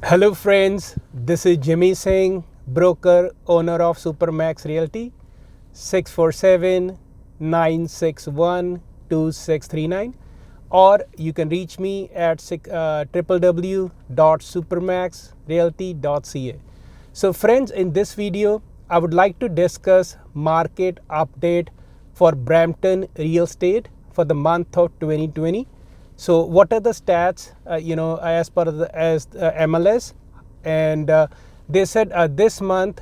Hello friends, this is Jimmy Singh, broker, owner of Supermax Realty, 647-961-2639, or you can reach me at www.supermaxrealty.ca. So friends, in this video, I would like to discuss market update for Brampton real estate for the month of 2020. So what are the stats, as per the MLS, and they said this month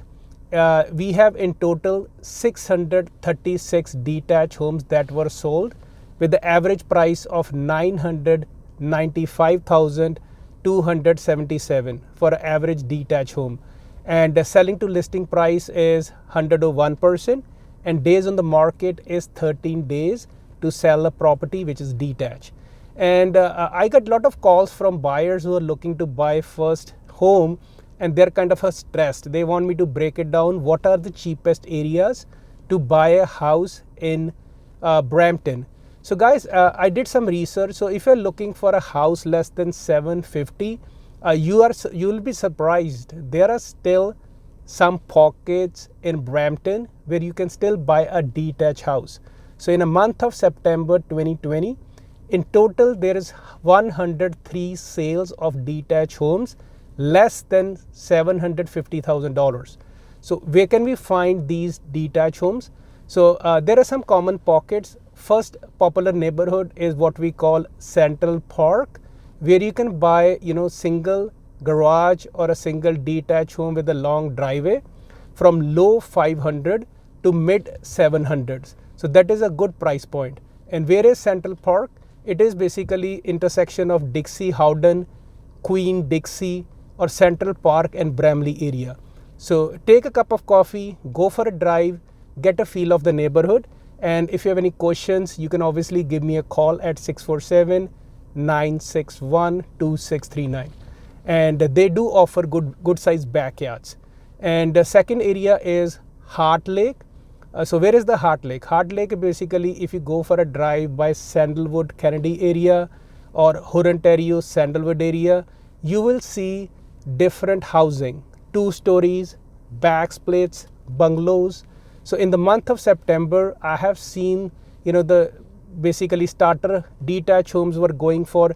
we have in total 636 detached homes that were sold with the average price of 995,277 for an average detached home, and the selling to listing price is 101%, and days on the market is 13 days to sell a property which is detached. And I got a lot of calls from buyers who are looking to buy first home, and they're kind of stressed. They want me to break it down. What are the cheapest areas to buy a house in Brampton? So guys, I did some research. So if you're looking for a house less than 750, you'll be surprised. There are still some pockets in Brampton where you can still buy a detached house. So in a month of September 2020, in total, there is 103 sales of detached homes less than $750,000. So where can we find these detached homes? So there are some common pockets. First popular neighborhood is what we call Central Park, where you can buy single garage or a single detached home with a long driveway from low 500 to mid 700s. So that is a good price point. And where is Central Park? It is basically intersection of Dixie, Howden, Queen, Dixie, or Central Park and Bramley area. So take a cup of coffee, go for a drive, get a feel of the neighborhood. And if you have any questions, you can obviously give me a call at 647-961-2639. And they do offer good sized backyards. And the second area is Heart Lake. So where is the Heart Lake? Heart Lake, basically, if you go for a drive by Sandalwood, Kennedy area, or Hurontario, Sandalwood area, you will see different housing, 2 stories, back splits, bungalows. So in the month of September, I have seen, the basically starter detached homes were going for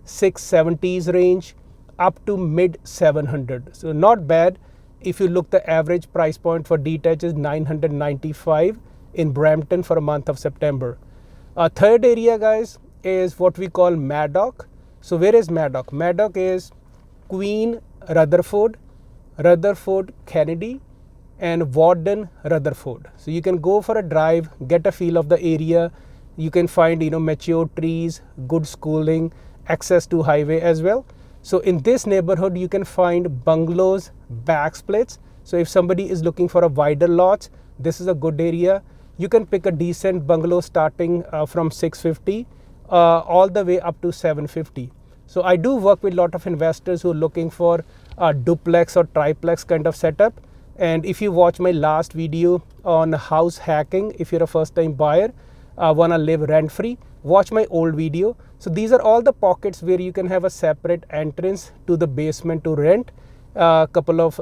670s range up to mid 700. So not bad. If you look, the average price point for detached is 995 in Brampton for a month of September. Third area, guys, is what we call Maddock. So where is Maddock? Maddock is Queen, Rutherford, Kennedy, and Warden, Rutherford. So you can go for a drive, get a feel of the area. You can find mature trees, good schooling, access to highway as well. So in this neighborhood, you can find bungalows, back splits. So if somebody is looking for a wider lot, this is a good area. You can pick a decent bungalow starting from 650 all the way up to 750. So I do work with a lot of investors who are looking for a duplex or triplex kind of setup. And if you watch my last video on house hacking, if you're a first time buyer, wanna live rent free, watch my old video. So these are all the pockets where you can have a separate entrance to the basement to rent a couple of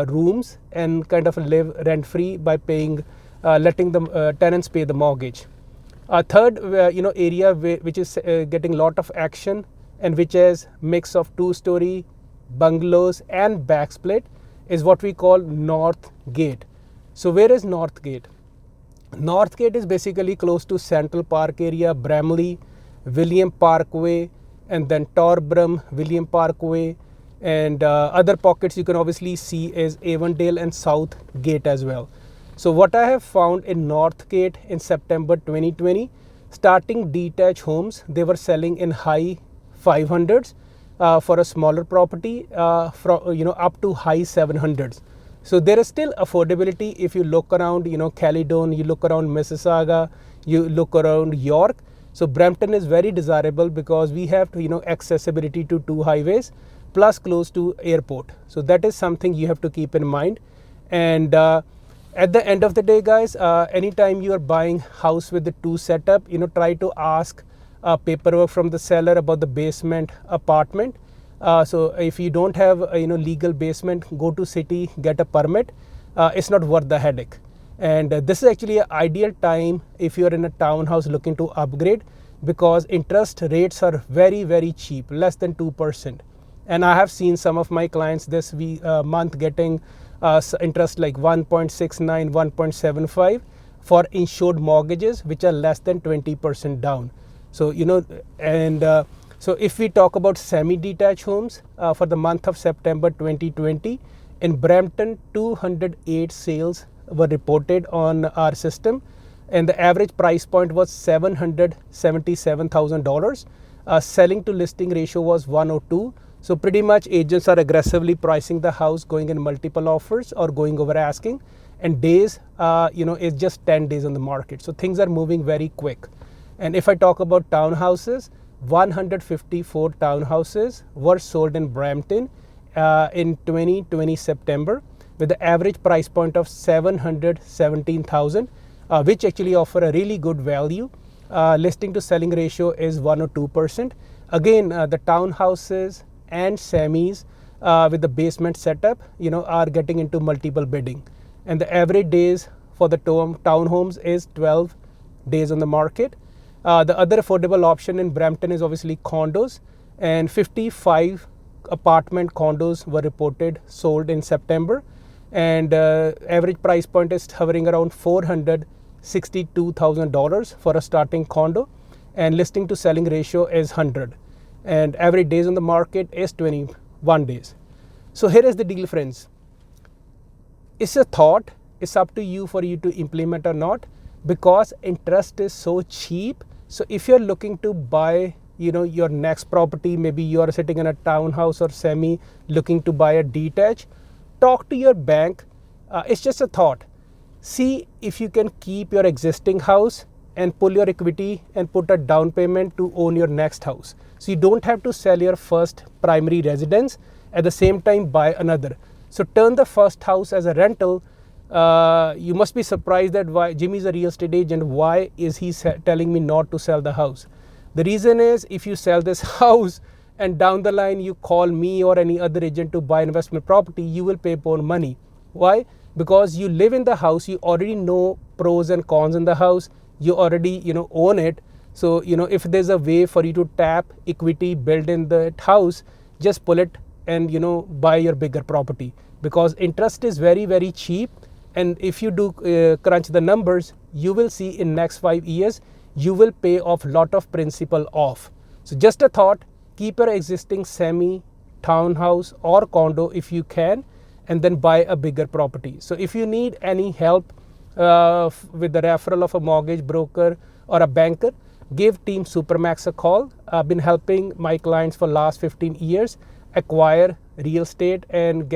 rooms and kind of live rent free by paying, letting the tenants pay the mortgage. Third area which is getting a lot of action and which is mix of 2-story bungalows and back split is what we call North Gate. So where is North Gate? North Gate is basically close to Central Park area, Bramley, William Parkway, and then Torbram, William Parkway, and other pockets you can obviously see is Avondale and South Gate as well. So what I have found in North Gate in September 2020, starting detached homes, they were selling in high 500s for a smaller property, from up to high 700s. So there is still affordability if you look around, Caledon, you look around Mississauga, you look around York. So Brampton is very desirable because we have accessibility to 2 highways plus close to airport. So that is something you have to keep in mind. And at the end of the day, guys, anytime you are buying house with the 2 setup, try to ask paperwork from the seller about the basement apartment. So if you don't have legal basement, go to city, get a permit. It's not worth the headache. And this is actually an ideal time if you're in a townhouse looking to upgrade, because interest rates are very, very cheap, less than 2%. And I have seen some of my clients this month getting interest like 1.69, 1.75 for insured mortgages, which are less than 20% down. So, so if we talk about semi-detached homes for the month of September 2020, in Brampton, 208 sales were reported on our system, and the average price point was $777,000. Selling to listing ratio was 102. So pretty much agents are aggressively pricing the house, going in multiple offers or going over asking. And days, is just 10 days on the market. So things are moving very quick. And if I talk about townhouses, 154 townhouses were sold in Brampton in 2020 September, with the average price point of $717,000, which actually offer a really good value. Listing to selling ratio is 102%. Again, the townhouses and semis with the basement setup, are getting into multiple bidding. And the average days for the townhomes is 12 days on the market. The other affordable option in Brampton is obviously condos, and 55 apartment condos were reported sold in September. And average price point is hovering around $462,000 for a starting condo, and listing to selling ratio is 100. And average days on the market is 21 days. So here is the deal, friends. It's a thought. It's up to you for you to implement or not, because interest is so cheap. So if you're looking to buy, your next property, maybe you're sitting in a townhouse or semi looking to buy a detached, talk to your bank. It's just a thought. See if you can keep your existing house and pull your equity and put a down payment to own your next house. So you don't have to sell your first primary residence, at the same time buy another. So turn the first house as a rental. You must be surprised that why Jimmy's a real estate agent, why is he telling me not to sell the house? The reason is, if you sell this house and down the line you call me or any other agent to buy investment property, you will pay more money. Why? Because you live in the house, you already know pros and cons in the house, you already own it. So if there's a way for you to tap equity built in the house, just pull it and buy your bigger property, because interest is very, very cheap. And if you do crunch the numbers, you will see in next 5 years you will pay off lot of principal off. So just a thought, keep your existing semi, townhouse or condo if you can, and then buy a bigger property. So if you need any help with the referral of a mortgage broker or a banker, give Team Supermax a call. I've been helping my clients for last 15 years acquire real estate and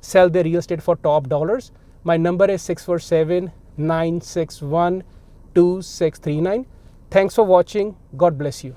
sell their real estate for top dollars. My number is 647-961-2639. Thanks for watching. God bless you.